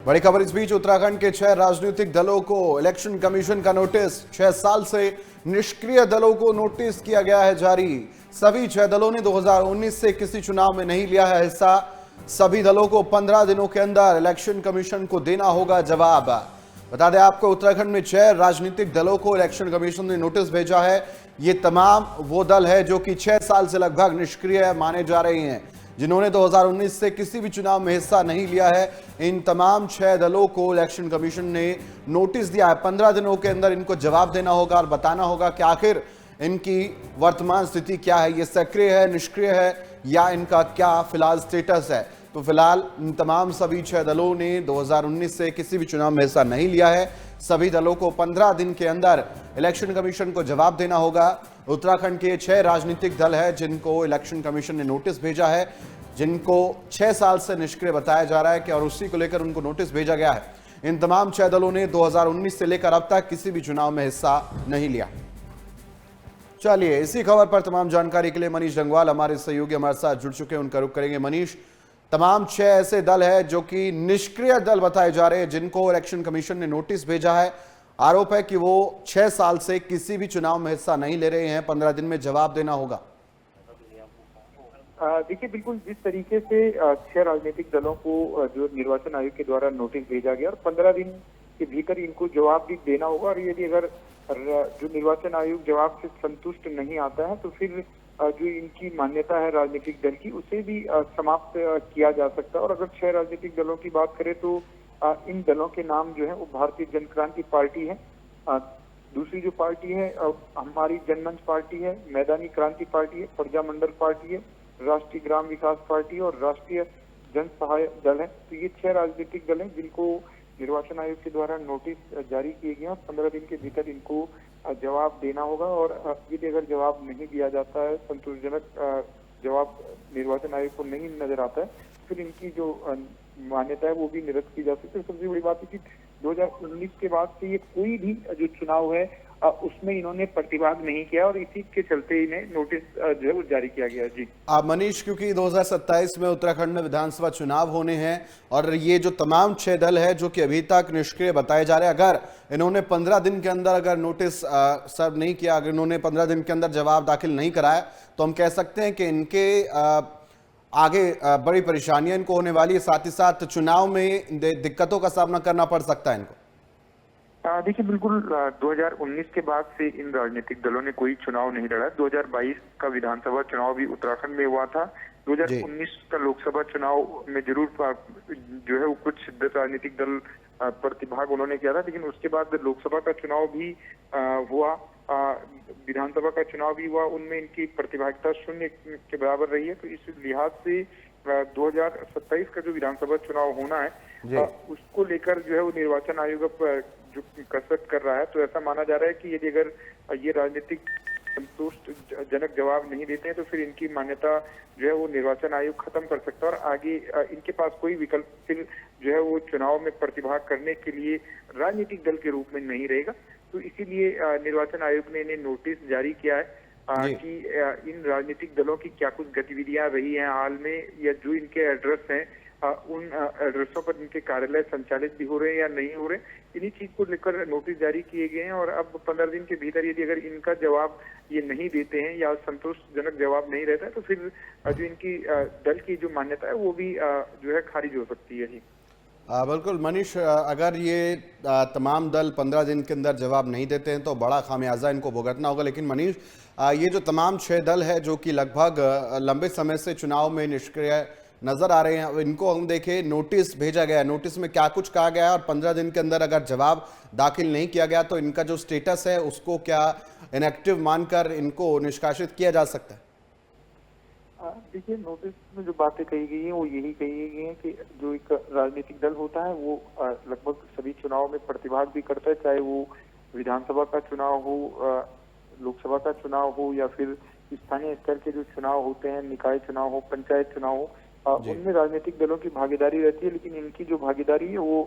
बड़ी खबर इस बीच, उत्तराखंड के 6 राजनीतिक दलों को इलेक्शन कमीशन का नोटिस। 6 साल से निष्क्रिय दलों को नोटिस किया गया है जारी। सभी 6 दलों ने 2019 से किसी चुनाव में नहीं लिया है हिस्सा। सभी दलों को 15 दिनों के अंदर इलेक्शन कमीशन को देना होगा जवाब। बता दें आपको, उत्तराखंड में 6 राजनीतिक दलों को इलेक्शन कमीशन ने नोटिस भेजा है। ये तमाम वो दल है जो कि 6 साल से लगभग निष्क्रिय माने जा रहे हैं, जिन्होंने 2019 से किसी भी चुनाव में हिस्सा नहीं लिया है। इन तमाम 6 दलों को इलेक्शन कमीशन ने नोटिस दिया है। 15 दिनों के अंदर इनको जवाब देना होगा और बताना होगा कि आखिर इनकी वर्तमान स्थिति क्या है, ये सक्रिय है, निष्क्रिय है या इनका क्या फिलहाल स्टेटस है। तो फिलहाल इन तमाम सभी 6 दलों ने 2019 से किसी भी चुनाव में हिस्सा नहीं लिया है। सभी दलों को 15 दिन के अंदर इलेक्शन कमीशन को जवाब देना होगा। उत्तराखंड के 6 राजनीतिक दल है जिनको इलेक्शन कमीशन ने नोटिस भेजा है, जिनको 6 साल से निष्क्रिय बताया जा रहा है कि और उसी को लेकर उनको नोटिस भेजा गया है। इन तमाम 6 दलों ने 2019 से लेकर अब तक किसी भी चुनाव में हिस्सा नहीं लिया। चलिए, इसी खबर पर तमाम जानकारी के लिए मनीष डंगवाल हमारे सहयोगी हमारे साथ जुड़ चुके हैं, उनका रुख करेंगे। मनीष, तमाम 6 ऐसे दल है जो कि निष्क्रिय दल बताए जा रहे हैं, जिनको इलेक्शन कमीशन ने नोटिस भेजा है। आरोप है कि वो 6 साल से किसी भी चुनाव में हिस्सा नहीं ले रहे हैं। 15 दिन में जवाब देना होगा। देखिए, बिल्कुल जिस तरीके से 6 राजनीतिक दलों को जो निर्वाचन आयोग के द्वारा नोटिस भेजा गया और 15 दिन के भीतर इनको जवाब भी देना होगा, और यदि अगर जो निर्वाचन आयोग जवाब से संतुष्ट नहीं आता है तो फिर जो इनकी मान्यता है राजनीतिक दल की, उसे भी समाप्त किया जा सकता है। और अगर 6 राजनीतिक दलों की बात करें तो इन दलों के नाम जो है वो भारतीय जन क्रांति पार्टी है, दूसरी जो पार्टी है हमारी जनमंच पार्टी है, मैदानी क्रांति पार्टी है, प्रजा मंडल पार्टी है, राष्ट्रीय ग्राम विकास पार्टी है और राष्ट्रीय जन सहायता दल है। तो ये 6 राजनीतिक दल हैं जिनको निर्वाचन आयोग के द्वारा नोटिस जारी किए गए हैं। 15 दिन के भीतर इनको जवाब देना होगा, और यदि अगर जवाब नहीं दिया जाता है, संतोषजनक जवाब निर्वाचन आयोग को नहीं नजर आता है, फिर इनकी जो मान्यता है वो भी निरस्त की जा सकती है। सबसे बड़ी बात है कि 2019 के बाद से ये कोई भी जो चुनाव है उसमें इन्होंने प्रतिभाग नहीं किया, और इसी के चलते इन्हें नोटिस जो है वो जारी किया गया है। जी मनीष, क्योंकि 2027 में उत्तराखंड में विधानसभा चुनाव होने हैं और ये जो तमाम 6 दल है जो कि अभी तक निष्क्रिय बताए जा रहे हैं, अगर इन्होंने 15 दिन के अंदर अगर नोटिस सर्व नहीं किया, अगर इन्होंने 15 दिन के अंदर जवाब दाखिल नहीं कराया, तो हम कह सकते हैं कि इनके आगे बड़ी परेशानियां इनको होने वाली है, साथ ही साथ चुनाव में दिक्कतों का सामना करना पड़ सकता है इनको। देखिए, बिल्कुल 2019 के बाद से इन राजनीतिक दलों ने कोई चुनाव नहीं लड़ा। 2022 का विधानसभा चुनाव भी उत्तराखंड में हुआ था। 2019 का लोकसभा चुनाव में जरूर जो है वो कुछ राजनीतिक दल प्रतिभाग उन्होंने किया था, लेकिन उसके बाद लोकसभा का चुनाव भी हुआ, विधानसभा का चुनाव भी हुआ, उनमें इनकी प्रतिभागिता शून्य के बराबर रही है। तो इस लिहाज से 2027 का जो विधानसभा चुनाव होना है उसको लेकर जो है वो निर्वाचन आयोग जो कसरत कर रहा है। तो ऐसा माना जा रहा है कि यदि अगर ये राजनीतिक संतुष्टजनक जवाब नहीं देते हैं तो फिर इनकी मान्यता जो है वो निर्वाचन आयोग खत्म कर सकता है, और आगे इनके पास कोई विकल्प फिर जो है वो चुनाव में प्रतिभाग करने के लिए राजनीतिक दल के रूप में नहीं रहेगा। तो इसीलिए निर्वाचन आयोग ने इन्हें नोटिस जारी किया है कि इन राजनीतिक दलों की क्या कुछ गतिविधियां रही हैं हाल में, या जो इनके एड्रेस हैं उन एड्रेसों पर इनके कार्यालय संचालित भी हो रहे हैं या नहीं हो रहे, इन्हीं चीज को लेकर नोटिस जारी किए गए हैं। और अब 15 दिन के भीतर यदि अगर इनका जवाब ये नहीं देते हैं या संतोषजनक जवाब नहीं रहता है तो फिर जो इनकी दल की जो मान्यता है वो भी जो है खारिज हो सकती है। जी बिल्कुल मनीष, अगर ये तमाम दल 15 दिन के अंदर जवाब नहीं देते हैं तो बड़ा खामियाजा इनको भुगतना होगा। लेकिन मनीष, ये जो तमाम 6 दल है जो कि लगभग लंबे समय से चुनाव में निष्क्रिय नजर आ रहे हैं, इनको हम देखें, नोटिस भेजा गया है, नोटिस में क्या कुछ कहा गया है और 15 दिन के अंदर अगर जवाब दाखिल नहीं किया गया तो इनका जो स्टेटस है उसको क्या इनएक्टिव मानकर इनको निष्कासित किया जा सकता है? देखिए, नोटिस में जो बातें कही गई हैं वो यही कही गई हैं कि जो एक राजनीतिक दल होता है वो लगभग सभी चुनाव में प्रतिभाग भी करता है, चाहे वो विधानसभा का चुनाव हो, लोकसभा का चुनाव हो, या फिर स्थानीय स्तर के जो चुनाव होते हैं, निकाय चुनाव हो, पंचायत चुनाव हो, उनमें राजनीतिक दलों की भागीदारी रहती है। लेकिन इनकी जो भागीदारी है वो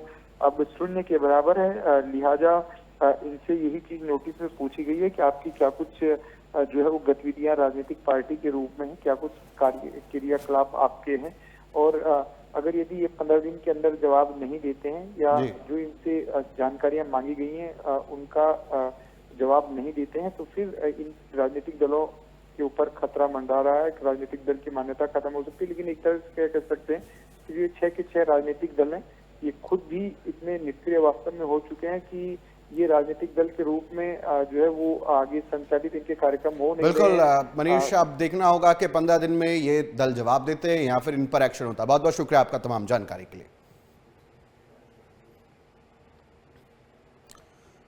अब शून्य के बराबर है। लिहाजा इनसे यही चीज नोटिस में पूछी गई है कि आपकी क्या कुछ जो है वो गतिविधियां राजनीतिक पार्टी के रूप में है, क्या कुछ क्रियाकलाप आपके हैं, और अगर यदि ये 15 दिन के अंदर जवाब नहीं देते हैं या जी। जो इनसे जानकारियां मांगी गई हैं उनका जवाब नहीं देते हैं, तो फिर इन राजनीतिक दलों के ऊपर खतरा मंडरा रहा है कि राजनीतिक दल की मान्यता खत्म हो सकती है। लेकिन एक तरह से क्या कह सकते हैं कि ये 6 के 6 राजनीतिक दल हैं, ये खुद भी इतने निष्क्रिय वास्तव में हो चुके हैं कि ये राजनीतिक दल के रूप में जो है वो आगे संचालित इनके कार्यक्रम हो नहीं बिल्कुल रहे हैं। मनीष, अब देखना होगा कि 15 दिन में ये दल जवाब देते हैं या फिर इन पर एक्शन होता है। बहुत बहुत शुक्रिया आपका तमाम जानकारी के लिए।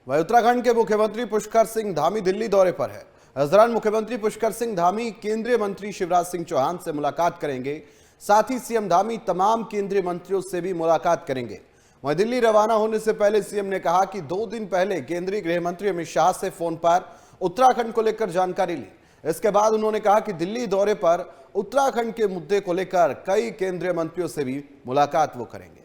वही उत्तराखंड के मुख्यमंत्री पुष्कर सिंह धामी दिल्ली दौरे पर है। इस दौरान मुख्यमंत्री पुष्कर सिंह धामी केंद्रीय मंत्री शिवराज सिंह चौहान से मुलाकात करेंगे। साथ ही सीएम धामी तमाम केंद्रीय मंत्रियों से भी मुलाकात करेंगे। वहीं दिल्ली रवाना होने से पहले सीएम ने कहा कि 2 दिन पहले केंद्रीय गृह मंत्री अमित शाह से फोन पर उत्तराखंड को लेकर जानकारी ली। इसके बाद उन्होंने कहा कि दिल्ली दौरे पर उत्तराखंड के मुद्दे को लेकर कई केंद्रीय मंत्रियों से भी मुलाकात वो करेंगे।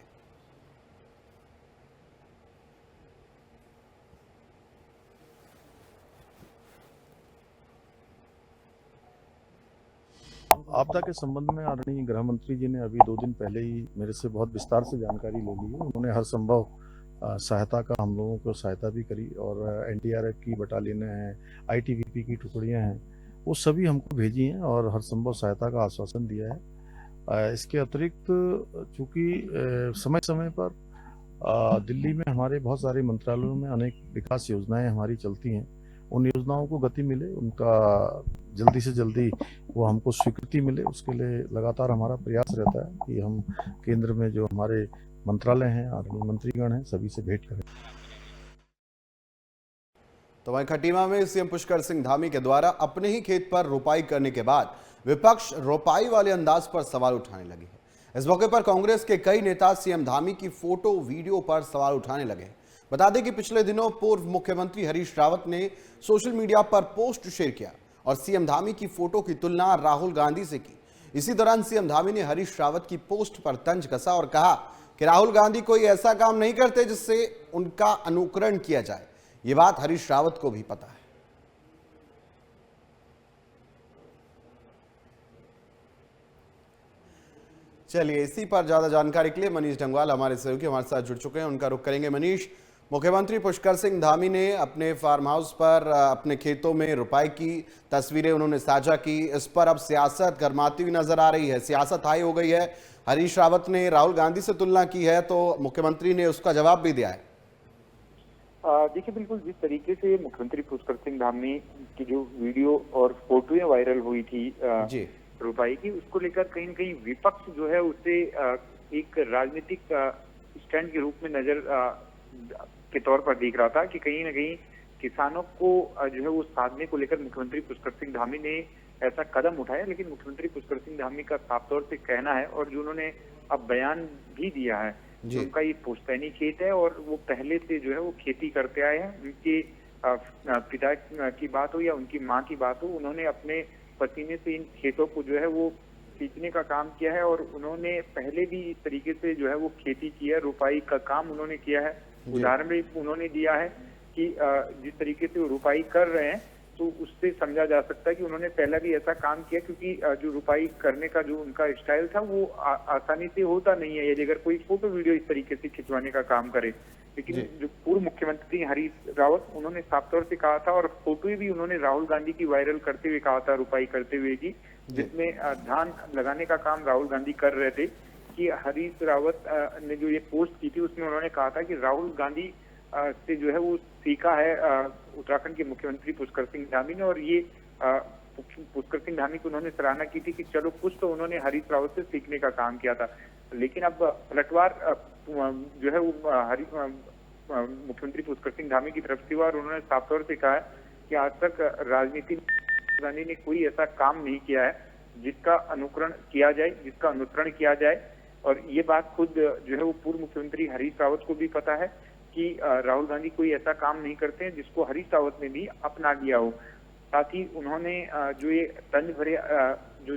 आपदा के संबंध में आदरणीय गृह मंत्री जी ने अभी 2 दिन पहले ही मेरे से बहुत विस्तार से जानकारी ले ली है। उन्होंने हर संभव सहायता का हम लोगों को सहायता भी करी और एनडीआरएफ की बटालियनें हैं, आईटीबीपी की टुकड़ियां हैं, वो सभी हमको भेजी हैं और हर संभव सहायता का आश्वासन दिया है। इसके अतिरिक्त चूंकि समय समय पर दिल्ली में हमारे बहुत सारे मंत्रालयों में अनेक विकास योजनाएं हमारी चलती हैं, उन योजनाओं को गति मिले, उनका जल्दी से जल्दी वो हमको स्वीकृति मिले, उसके लिए लगातार हमारा प्रयास रहता है कि हम केंद्र में जो हमारे मंत्रालय हैं, आदरणीय मंत्रीगण हैं, सभी से भेंट करें। तो वहीं खटीमा में सीएम पुष्कर सिंह धामी के द्वारा अपने ही खेत पर रोपाई करने के बाद विपक्ष रोपाई वाले अंदाज पर सवाल उठाने लगी है। इस मौके पर कांग्रेस के कई नेता सीएम धामी की फोटो वीडियो पर सवाल उठाने लगे। बता दें कि पिछले दिनों पूर्व मुख्यमंत्री हरीश रावत ने सोशल मीडिया पर पोस्ट शेयर किया और सीएम धामी की फोटो की तुलना राहुल गांधी से की। इसी दौरान सीएम धामी ने हरीश रावत की पोस्ट पर तंज कसा और कहा कि राहुल गांधी कोई ऐसा काम नहीं करते जिससे उनका अनुकरण किया जाए। ये बात हरीश रावत को भी पता है। चलिए, इसी पर ज्यादा जानकारी के लिए मनीष ढंगवाल हमारे सहयोगी हमारे साथ जुड़ चुके हैं, उनका रुख करेंगे। मनीष, मुख्यमंत्री पुष्कर सिंह धामी ने अपने फार्म हाउस पर अपने खेतों में रुपाई की तस्वीरें उन्होंने साझा की। इस पर अब सियासत गरमाती हुई नजर आ रही है, सियासत हाई हो गई है। हरीश रावत ने राहुल गांधी से तुलना की है तो मुख्यमंत्री ने उसका जवाब भी दिया है। देखिए, बिल्कुल जिस तरीके से मुख्यमंत्री पुष्कर सिंह धामी की जो वीडियो और फोटोएं वायरल हुई थी जी, रुपाई की, उसको लेकर कहीं न कहीं विपक्ष जो है उसे एक राजनीतिक स्टैंड के रूप में नजर के तौर पर देख रहा था कि कहीं न कहीं किसानों को जो है वो साधने को लेकर मुख्यमंत्री पुष्कर सिंह धामी ने ऐसा कदम उठाया। लेकिन मुख्यमंत्री पुष्कर सिंह धामी का साफ तौर से कहना है और जो उन्होंने अब बयान भी दिया है, उनका ये पुश्तैनी खेत है और वो पहले से जो है वो खेती करते आए हैं। उनके पिता की बात हो या उनकी माँ की बात हो, उन्होंने अपने पसीने से इन खेतों को जो है वो सींचने का काम किया है और उन्होंने पहले भी इस तरीके से जो है वो खेती की है, रुपाई का काम उन्होंने किया है। उदाहरण भी उन्होंने दिया है कि जिस तरीके से वो रुपाई कर रहे हैं तो उससे समझा जा सकता है कि उन्होंने पहला भी ऐसा काम किया, क्योंकि जो रुपाई करने का जो उनका स्टाइल था वो आसानी से होता नहीं है यदि अगर कोई फोटो वीडियो इस तरीके से खिंचवाने का काम करे। लेकिन जो पूर्व मुख्यमंत्री हरीश रावत, उन्होंने साफ तौर से कहा था और फोटो भी उन्होंने राहुल गांधी की वायरल करते हुए कहा था, रुपाई करते हुए की, जिसमें धान लगाने का काम राहुल गांधी कर रहे थे, कि हरीश रावत ने जो ये पोस्ट की थी उसमें उन्होंने कहा था कि राहुल गांधी से जो है वो सीखा है उत्तराखंड के मुख्यमंत्री पुष्कर सिंह धामी ने। और ये पुष्कर सिंह धामी को उन्होंने सराहना की थी कि चलो कुछ तो उन्होंने हरीश रावत से सीखने का काम किया था। लेकिन अब पलटवार जो है वो मुख्यमंत्री पुष्कर सिंह धामी की तरफ से हुआ और उन्होंने साफ तौर से कहा है कि आज तक राजनीति गांधी ने कोई ऐसा काम नहीं किया है जिसका अनुकरण किया जाए, जिसका अनुसरण किया जाए। और ये बात खुद जो है वो पूर्व मुख्यमंत्री हरीश रावत को भी पता है कि राहुल गांधी कोई ऐसा काम नहीं करते हैं जिसको हरीश रावत ने भी अपना लिया हो। साथ ही उन्होंने जो ये तंज भरे जो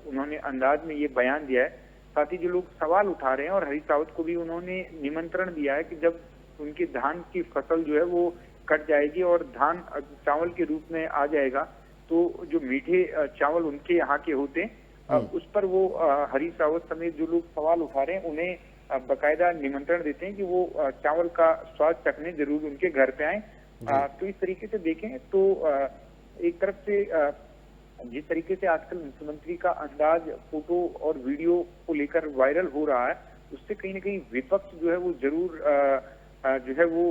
उन्होंने अंदाज में ये बयान दिया है, साथ ही जो लोग सवाल उठा रहे हैं और हरीश रावत को भी उन्होंने निमंत्रण दिया है कि जब उनकी धान की फसल जो है वो कट जाएगी और धान चावल के रूप में आ जाएगा तो जो मीठे चावल उनके यहाँ के होते हैं उस पर वो हरीश रावत समेत जो लोग सवाल उठा रहे हैं उन्हें बकायदा निमंत्रण देते हैं कि वो चावल का स्वाद चखने जरूर उनके घर पे आए। तो इस तरीके से देखें तो एक तरफ से जिस तरीके से आजकल मुख्यमंत्री का अंदाज फोटो और वीडियो को लेकर वायरल हो रहा है, उससे कहीं ना कहीं विपक्ष जो है वो जरूर जो है वो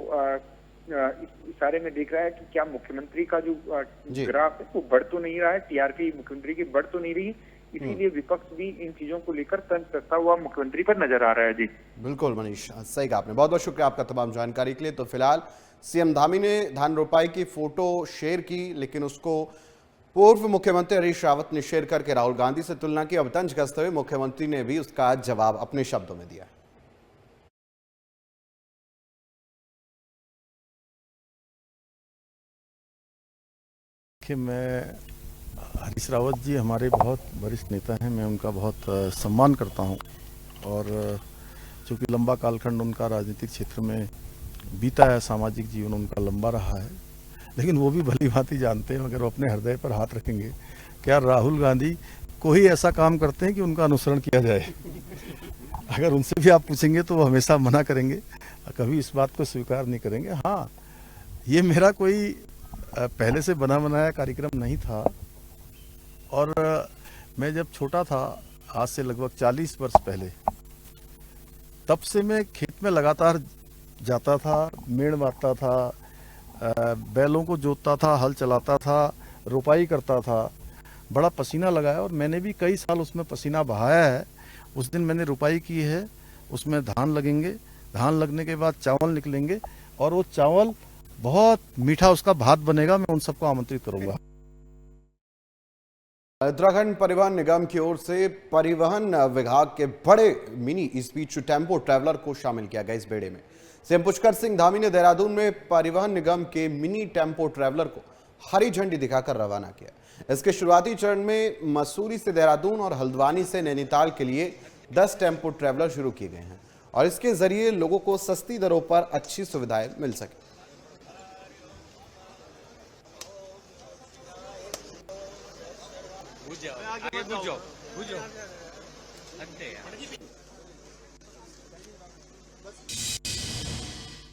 इस इशारे में देख रहा है कि क्या मुख्यमंत्री का जो ग्राफ है वो बढ़ तो नहीं रहा है, टीआरपी मुख्यमंत्री की बढ़ तो नहीं रही, इसीलिए विपक्ष भी इन चीजों को लेकर तंज कसता हुआ मुख्यमंत्री पर नजर आ रहा है। जी बिल्कुल मनीष, सही कहा आपने, बहुत बहुत शुक्रिया आपका तमाम जानकारी के लिए। तो फिलहाल सीएम धामी ने धान रोपाई की फोटो शेयर की, लेकिन उसको पूर्व मुख्यमंत्री हरीश रावत ने शेयर करके राहुल गांधी से तुलना की। अब तंज कसते हुए मुख्यमंत्री ने भी उसका जवाब अपने शब्दों में दिया। कि मैं हरीश रावत जी हमारे बहुत वरिष्ठ नेता हैं, मैं उनका बहुत सम्मान करता हूं और चूँकि लंबा कालखंड उनका राजनीतिक क्षेत्र में बीता है, सामाजिक जीवन उनका लंबा रहा है, लेकिन वो भी भली भांति जानते हैं अगर वो अपने हृदय पर हाथ रखेंगे, क्या राहुल गांधी कोई ऐसा काम करते हैं कि उनका अनुसरण किया जाए? अगर उनसे भी आप पूछेंगे तो वो हमेशा मना करेंगे, कभी इस बात को स्वीकार नहीं करेंगे। हाँ, ये मेरा कोई पहले से बना बनाया कार्यक्रम नहीं था और मैं जब छोटा था, आज से लगभग 40 वर्ष पहले, तब से मैं खेत में लगातार जाता था, मेड़ मारता था, बैलों को जोतता था, हल चलाता था, रोपाई करता था, बड़ा पसीना लगाया और मैंने भी कई साल उसमें पसीना बहाया है। उस दिन मैंने रोपाई की है, उसमें धान लगेंगे, धान लगने के बाद चावल निकलेंगे और वो चावल बहुत मीठा उसका भात बनेगा। मैं उन सबको आमंत्रित करूंगा। उत्तराखंड परिवहन निगम की ओर से परिवहन विभाग के बड़े मिनी इस बीच टेम्पो ट्रैवलर को शामिल किया गया। इस बेड़े में सीएम पुष्कर सिंह धामी ने देहरादून में परिवहन निगम के मिनी टेम्पो ट्रैवलर को हरी झंडी दिखाकर रवाना किया। इसके शुरुआती चरण में मसूरी से देहरादून और हल्द्वानी से नैनीताल के लिए 10 टेम्पो ट्रैवलर शुरू किए गए हैं और इसके जरिए लोगों को सस्ती दरों पर अच्छी सुविधाएं मिल सके।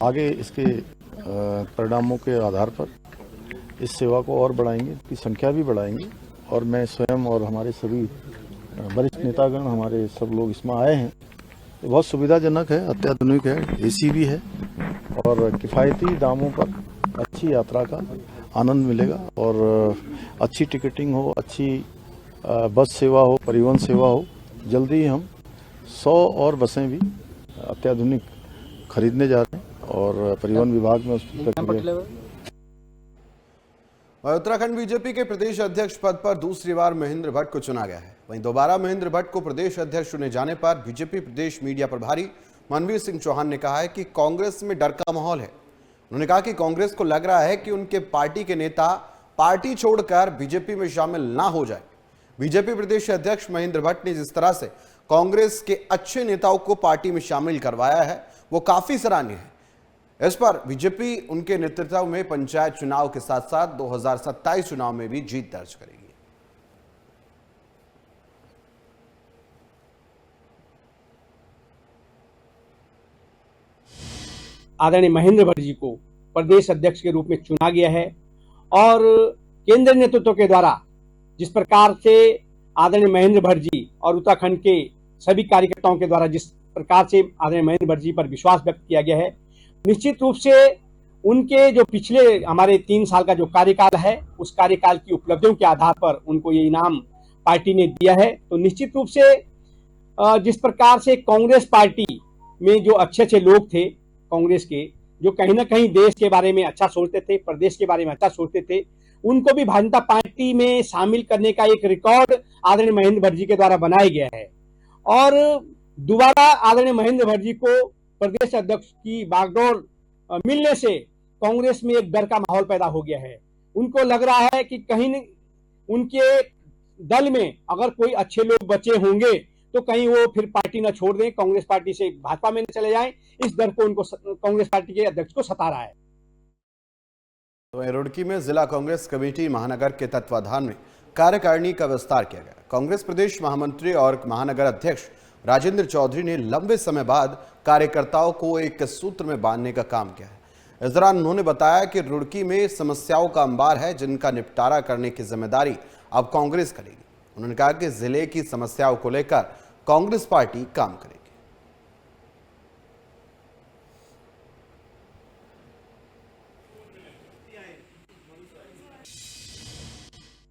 आगे इसके परिणामों के आधार पर इस सेवा को और बढ़ाएंगे, इसकी संख्या भी बढ़ाएंगे और मैं स्वयं और हमारे सभी वरिष्ठ नेतागण, हमारे सब लोग इसमें आए हैं। ये बहुत सुविधाजनक है, अत्याधुनिक है, एसी भी है और किफ़ायती दामों पर अच्छी यात्रा का आनंद मिलेगा और अच्छी टिकटिंग हो, अच्छी बस सेवा हो, परिवहन सेवा हो। जल्दी ही हम 100 और बसें भी अत्याधुनिक खरीदने जा रहे हैं और परिवहन विभाग में उस प्रक्रिया। उत्तराखंड बीजेपी के प्रदेश अध्यक्ष पद पर दूसरी बार महेंद्र भट्ट को चुना गया है। वहीं दोबारा महेंद्र भट्ट को प्रदेश अध्यक्ष चुने जाने पर बीजेपी प्रदेश मीडिया प्रभारी मनवीर सिंह चौहान ने कहा है कि कांग्रेस में डर का माहौल है। उन्होंने कहा कि कांग्रेस को लग रहा है कि उनके पार्टी के नेता पार्टी छोड़कर बीजेपी में शामिल ना हो जाए। बीजेपी प्रदेश अध्यक्ष महेंद्र भट्ट ने जिस तरह से कांग्रेस के अच्छे नेताओं को पार्टी में शामिल करवाया है वो काफी सराहनीय है। इस पर बीजेपी उनके नेतृत्व में पंचायत चुनाव के साथ साथ 2027 चुनाव में भी जीत दर्ज करेगी। आदरणीय महेंद्र भट्ट जी को प्रदेश अध्यक्ष के रूप में चुना गया है और केंद्रीय नेतृत्व के द्वारा जिस प्रकार से आदरणीय महेंद्र भट्ट जी और उत्तराखंड के सभी कार्यकर्ताओं के द्वारा जिस प्रकार से आदरणीय महेंद्र भट्ट जी पर विश्वास व्यक्त किया गया है, निश्चित रूप से उनके जो पिछले हमारे 3 साल का जो कार्यकाल है उस कार्यकाल की उपलब्धियों के आधार पर उनको ये इनाम पार्टी ने दिया है। तो निश्चित रूप से जिस प्रकार से कांग्रेस पार्टी में जो अच्छे लोग थे कांग्रेस के, जो कहीं ना कहीं देश के बारे में अच्छा सोचते थे, प्रदेश के बारे में अच्छा सोचते थे, उनको भी भारतीय जनता पार्टी में शामिल करने का एक रिकॉर्ड आदरणीय महेंद्र भट्ट जी के द्वारा बनाया गया है और दोबारा आदरणीय महेंद्र भट्ट जी को प्रदेश अध्यक्ष की बागडोर मिलने से कांग्रेस में एक डर का माहौल पैदा हो गया है। उनको लग रहा है कि कहीं उनके दल में अगर कोई अच्छे लोग बचे होंगे तो कहीं वो फिर पार्टी न छोड़ दें, कांग्रेस पार्टी से भाजपा में न चले जाएं। इस डर को उनको कांग्रेस पार्टी के अध्यक्ष को सता रहा है। तो रुड़की में जिला कांग्रेस कमेटी महानगर के तत्वाधान में कार्यकारिणी का विस्तार किया गया। कांग्रेस प्रदेश महामंत्री और महानगर अध्यक्ष राजेंद्र चौधरी ने लंबे समय बाद कार्यकर्ताओं को एक सूत्र में बांधने का काम किया है। इस दौरान उन्होंने बताया कि रुड़की में समस्याओं का अंबार है, जिनका निपटारा करने की जिम्मेदारी अब कांग्रेस करेगी। उन्होंने कहा कि जिले की समस्याओं को लेकर कांग्रेस पार्टी काम करेगी।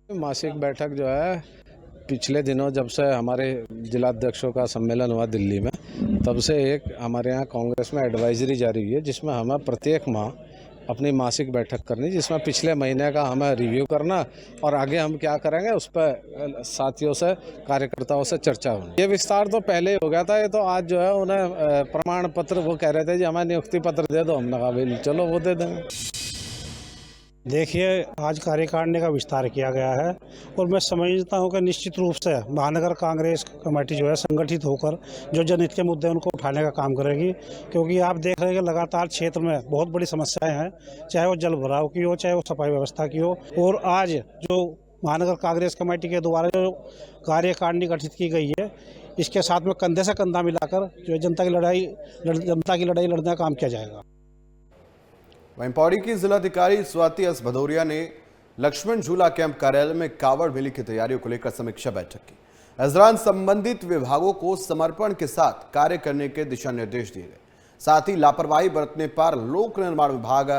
मासिक बैठक जो है पिछले दिनों जब से हमारे जिलाध्यक्षों का सम्मेलन हुआ दिल्ली में, तब से एक हमारे यहाँ कांग्रेस में एडवाइजरी जारी हुई है, जिसमें हमें प्रत्येक माह अपनी मासिक बैठक करनी, जिसमें पिछले महीने का हमें रिव्यू करना और आगे हम क्या करेंगे उस पर साथियों से, कार्यकर्ताओं से चर्चा होनी। ये विस्तार तो पहले ही हो गया था। ये तो आज जो है उन्हें प्रमाण पत्र वो कह रहे थे जी हमें नियुक्ति पत्र दे दो, हमने कहा चलो वो दे देंगे। देखिए, आज कार्यकारिणी का विस्तार किया गया है और मैं समझता हूं कि निश्चित रूप से महानगर कांग्रेस कमेटी जो है संगठित होकर जो जनहित के मुद्दे उनको उठाने का काम करेगी, क्योंकि आप देख रहे हैं कि लगातार क्षेत्र में बहुत बड़ी समस्याएं हैं, चाहे वो जल भराव की हो, चाहे वो सफाई व्यवस्था की हो। और आज जो महानगर कांग्रेस कमेटी के द्वारा जो कार्यकारिणी गठित की गई है, इसके साथ में कंधे से कंधा मिलाकर जो जनता की लड़ाई लड़ने का काम किया जाएगा। वहीं पौड़ी की जिलाधिकारी स्वाति एस भदौरिया ने लक्ष्मण झूला कैंप कार्यालय में कावड़ मेले की तैयारियों को लेकर समीक्षा बैठक की। इस दौरान संबंधित विभागों को समर्पण के साथ कार्य करने के दिशा निर्देश दिए गए। साथ ही लापरवाही बरतने पर लोक निर्माण विभाग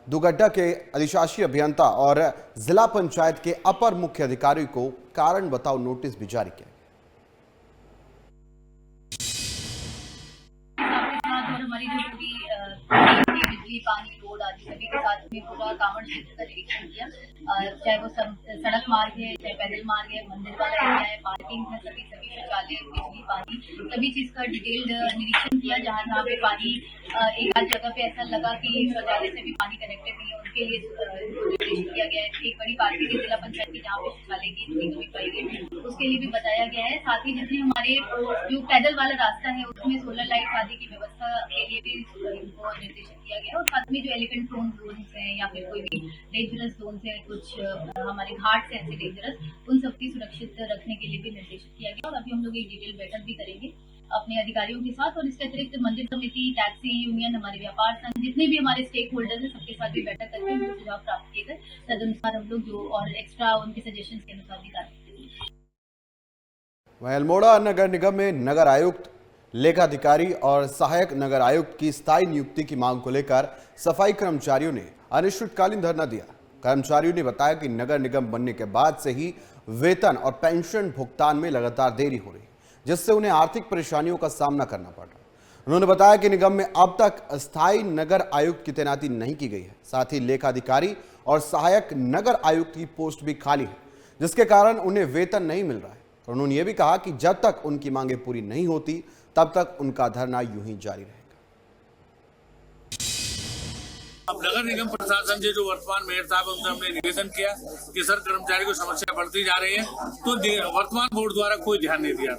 दुगड्डा के अधिशासी अभियंता और जिला पंचायत के अपर मुख्य अधिकारी को कारण बताओ नोटिस भी जारी किया। बिजली, पानी, रोड आदि सभी के साथ में पूरा कांवड़ क्षेत्र का निरीक्षण किया। चाहे वो सड़क मार्ग है, चाहे पैदल मार्ग है, मंदिर वाला एरिया है, पार्किंग है, सभी शौचालय, बिजली, पानी, सभी चीज का डिटेल्ड निरीक्षण किया। जहाँ पे पानी एक आध जगह पे ऐसा लगा कि शौचालय से भी पानी कनेक्टेड नहीं है, उनके लिए निर्देशित किया गया है। एक बड़ी पार्टी की जिला पंचायत की जहाँ पे शौचालय की इतनी कमी पाई गई, उसके लिए भी बताया गया है। साथ ही जितने हमारे जो पैदल वाला रास्ता है उसमें सोलर लाइट आदि की व्यवस्था के लिए भी इनको निर्देशित किया गया। और साथ में जो एलिफेंट प्रोन जोन्स हैं या फिर कोई भी डेंजरस जोन्स है, कुछ हमारे घाट से ऐसे डेंजरस, उन सबकी सुरक्षित रखने के लिए भी निर्देशित किया गया। और अभी हम लोग एक डिटेल बैठक भी करेंगे अपने अधिकारियों के साथ। और इसके अतिरिक्त मंदिर समिति, टैक्सी यूनियन, हमारे व्यापार संघ, जितने भी हमारे स्टेक होल्डर्स हैं, सबके साथ भी बैठक करके उनको सुझाव प्राप्त किए गए। तदनुसार हम लोग जो और एक्स्ट्रा उनके सजेशंस के अनुसार भी कार्य करेंगे। वहीं अल्मोड़ा नगर निगम में नगर आयुक्त, लेखाधिकारी और सहायक नगर आयुक्त की स्थायी नियुक्ति की मांग को लेकर सफाई कर्मचारियों ने अनिश्चितकालीन धरना दिया। कर्मचारियों ने बताया कि नगर निगम बनने के बाद से ही वेतन और पेंशन भुगतान में लगातार देरी हो रही, जिससे उन्हें आर्थिक परेशानियों का सामना करना पड़ रहा। उन्होंने बताया कि निगम में अब तक अस्थायी नगर आयुक्त की तैनाती नहीं की गई है। साथ ही लेखाधिकारी और सहायक नगर आयुक्त की पोस्ट भी खाली है, जिसके कारण उन्हें वेतन नहीं मिल रहा है। और उन्होंने ये भी कहा कि जब तक उनकी मांगें पूरी नहीं होती तब तक उनका धरना यूं ही जारी रहेगा। अब नगर निगम प्रशासन से जो वर्तमान मेयर साहब उनसे हमने निवेदन किया कि सर कर्मचारी को समस्या बढ़ती जा रही है, तो वर्तमान बोर्ड द्वारा कोई ध्यान नहीं दिया,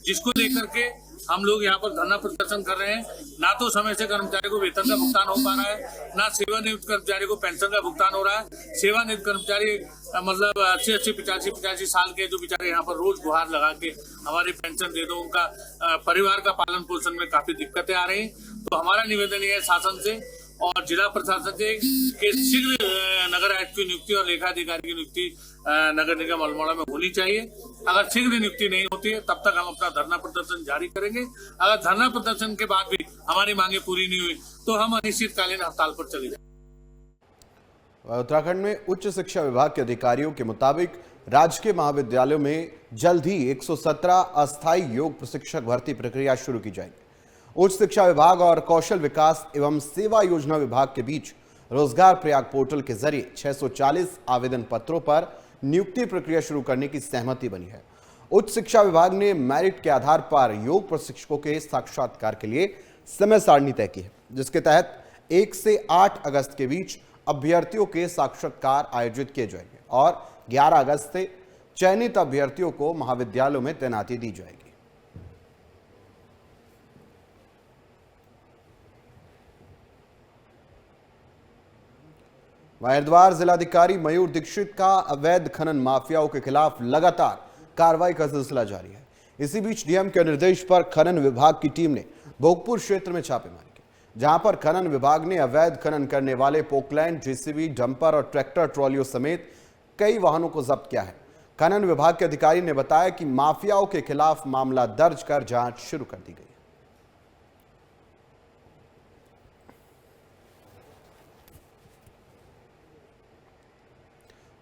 जिसको लेकर के हम लोग यहाँ पर धरना प्रदर्शन कर रहे हैं। ना तो समय से कर्मचारी को वेतन का भुगतान हो पा रहा है, ना सेवानिवृत्त कर्मचारी को पेंशन का भुगतान हो रहा है। सेवानिवृत्त कर्मचारी मतलब 80-80, 85-85 साल के जो बेचारे यहाँ पर रोज गुहार लगा के हमारी पेंशन दे दो, उनका परिवार का पालन पोषण में काफी दिक्कतें आ रही। तो हमारा निवेदन ये है शासन से और जिला प्रशासन से कि शीघ्र नगर आयुक्त की नियुक्ति और लेखाधिकारी की नियुक्ति नगर निगम अल्मोड़ा में होनी चाहिए। अगर शीघ्र नियुक्ति नहीं होती है तब तक हम अपना धरना प्रदर्शन जारी करेंगे। अगर धरना प्रदर्शन के बाद भी हमारी मांगे पूरी नहीं हुई तो हम अनिश्चितकालीन हड़ताल पर चले जाएंगे। उत्तराखंड में उच्च शिक्षा विभाग के अधिकारियों के मुताबिक राजकीय महाविद्यालयों में जल्द ही 117 अस्थायी योग प्रशिक्षक भर्ती प्रक्रिया शुरू की जाएगी। उच्च शिक्षा विभाग और कौशल विकास एवं सेवा योजना विभाग के बीच रोजगार प्रयाग पोर्टल के जरिए 640 आवेदन पत्रों पर नियुक्ति प्रक्रिया शुरू करने की सहमति बनी है। उच्च शिक्षा विभाग ने मेरिट के आधार पर योग प्रशिक्षकों के साक्षात्कार के लिए समय सारणी तय की है, जिसके तहत 1 से 8 अगस्त के बीच अभ्यर्थियों के साक्षात्कार आयोजित किए जाएंगे और 11 अगस्त से चयनित अभ्यर्थियों को महाविद्यालयों में तैनाती दी जाएगी। हरिद्वार जिलाधिकारी मयूर दीक्षित का अवैध खनन माफियाओं के खिलाफ लगातार कार्रवाई का सिलसिला जारी है। इसी बीच डीएम के निर्देश पर खनन विभाग की टीम ने भोगपुर क्षेत्र में छापेमारी की, जहां पर खनन विभाग ने अवैध खनन करने वाले पोकलैंड, जेसीबी, डंपर और ट्रैक्टर ट्रॉलियों समेत कई वाहनों को जब्त किया है। खनन विभाग के अधिकारी ने बताया कि माफियाओं के खिलाफ मामला दर्ज कर जांच शुरू कर दी गई।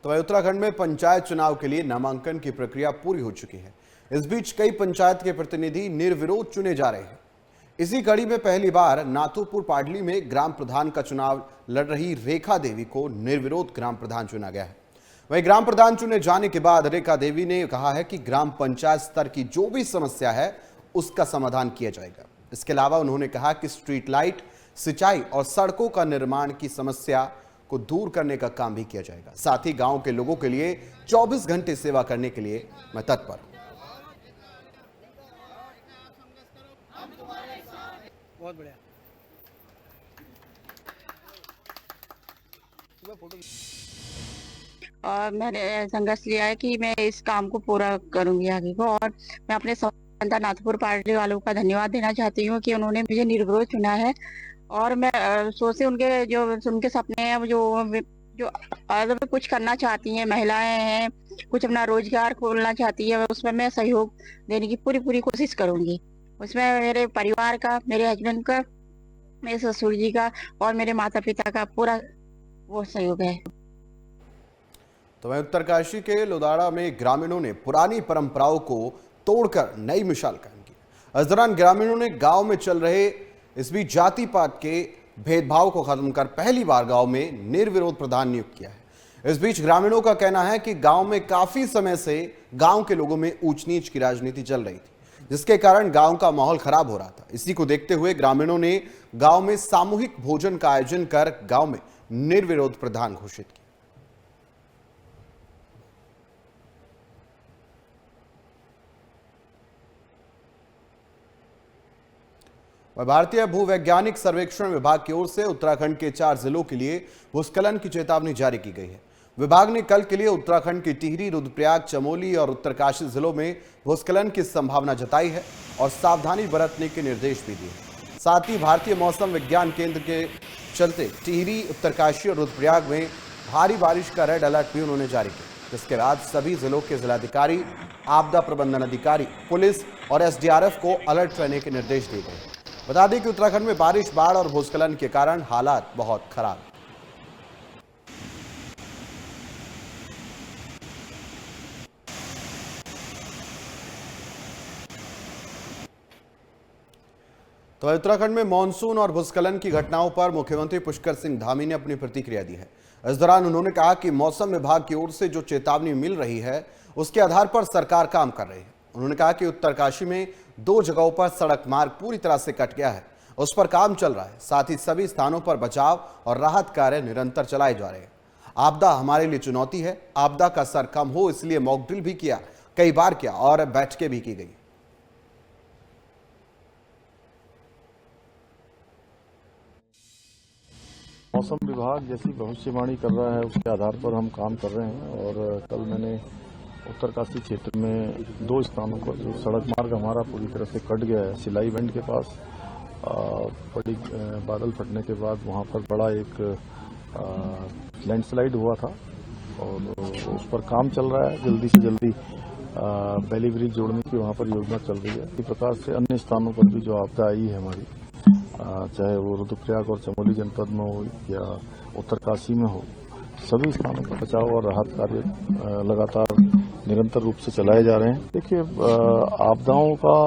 तो वहीं उत्तराखंड में पंचायत चुनाव के लिए नामांकन की प्रक्रिया पूरी हो चुकी है। इस बीच कई पंचायत के प्रतिनिधि निर्विरोध चुने जा रहे हैं। इसी कड़ी में पहली बार नाथुपुर पाडली में ग्राम प्रधान का चुनाव लड़ रही रेखा देवी को निर्विरोध ग्राम प्रधान चुना गया है। वहीं ग्राम प्रधान चुने जाने के बाद रेखा देवी ने कहा है कि ग्राम पंचायत स्तर की जो भी समस्या है उसका समाधान किया जाएगा। इसके अलावा उन्होंने कहा कि स्ट्रीट लाइट, सिंचाई और सड़कों का निर्माण की समस्या को दूर करने का काम भी किया जाएगा। साथ ही गांव के लोगों के लिए 24 घंटे सेवा करने के लिए मैं तत्पर हूं। बहुत बढ़िया। और मैंने संघर्ष लिया है कि मैं इस काम को पूरा करूंगी आगे को, और मैं अपने जनता नाथपुर पार्टी वालों का धन्यवाद देना चाहती हूँ कि उन्होंने मुझे निर्विरोध चुना है। और मैं सोचे उनके सपने हैं, जो अगर कुछ करना चाहती हैं, महिलाएं हैं, कुछ अपना रोजगार खोलना चाहती है, उसमें मैं सहयोग देने की पूरी कोशिश करूंगी। उसमें मेरे परिवार का, मेरे हस्बैंड का, मेरे ससुर जी का और मेरे माता पिता का पूरा वो सहयोग है। तो वहीं उत्तरकाशी के लोदाड़ा में ग्रामीणों ने पुरानी परंपराओं को तोड़कर नई मिसाल कायम की। इस दौरान ग्रामीणों ने गांव में चल रहे इस बीच जाति पात के भेदभाव को खत्म कर पहली बार गांव में निर्विरोध प्रधान नियुक्त किया है। इस बीच ग्रामीणों का कहना है कि गांव में काफी समय से गांव के लोगों में ऊंच नीच की राजनीति चल रही थी, जिसके कारण गांव का माहौल खराब हो रहा था। इसी को देखते हुए ग्रामीणों ने गांव में सामूहिक भोजन का आयोजन कर गांव में निर्विरोध प्रधान घोषित किया। भारतीय भूवैज्ञानिक सर्वेक्षण विभाग की ओर से उत्तराखंड के 4 जिलों के लिए भूस्खलन की चेतावनी जारी की गई है। विभाग ने कल के लिए उत्तराखंड की टिहरी, रुद्रप्रयाग, चमोली और उत्तरकाशी जिलों में भूस्खलन की संभावना जताई है और सावधानी बरतने के निर्देश भी दिए। साथ ही भारतीय मौसम विज्ञान केंद्र के चलते टिहरी, उत्तरकाशी और रुद्रप्रयाग में भारी बारिश का रेड अलर्ट भी उन्होंने जारी किया, जिसके बाद सभी जिलों के जिलाधिकारी, आपदा प्रबंधन अधिकारी, पुलिस और एसडीआरएफ को अलर्ट रहने के निर्देश दिए गए। बता दें कि उत्तराखंड में बारिश, बाढ़ और भूस्खलन के कारण हालात बहुत खराब हैं। तो उत्तराखंड में मानसून और भूस्खलन की घटनाओं पर मुख्यमंत्री पुष्कर सिंह धामी ने अपनी प्रतिक्रिया दी है। इस दौरान उन्होंने कहा कि मौसम विभाग की ओर से जो चेतावनी मिल रही है उसके आधार पर सरकार काम कर रही है। उन्होंने कहा कि उत्तरकाशी में 2 जगहों पर सड़क मार्ग पूरी तरह से कट गया है, उस पर काम चल रहा है। साथ ही सभी स्थानों पर बचाव और राहत कार्य निरंतर चलाए जा रहे हैं। आपदा हमारे लिए चुनौती है। आपदा का असर कम हो इसलिए मॉक ड्रिल भी किया, कई बार किया और बैठकें भी की गई। मौसम विभाग जैसी भविष्यवाणी कर रहा है उसके आधार पर हम काम कर रहे हैं। और कल मैंने उत्तरकाशी क्षेत्र में 2 स्थानों पर जो सड़क मार्ग हमारा पूरी तरह से कट गया है, सिलाई बेंड के पास बड़ी बादल फटने के बाद वहां पर बड़ा एक लैंडस्लाइड हुआ था और उस पर काम चल रहा है। जल्दी से जल्दी बैली ब्रिज जोड़ने की वहां पर योजना चल रही है। इसी प्रकार से अन्य स्थानों पर भी जो आपदा आई है हमारी, चाहे वो रुद्रप्रयाग और चमोली जनपद में हो या उत्तरकाशी में हो, सभी स्थानों पर बचाव और राहत कार्य लगातार निरंतर रूप से चलाए जा रहे हैं। देखिए, आपदाओं का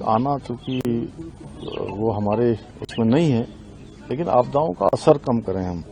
आना चूंकि वो हमारे उसमें नहीं है, लेकिन आपदाओं का असर कम करें हम।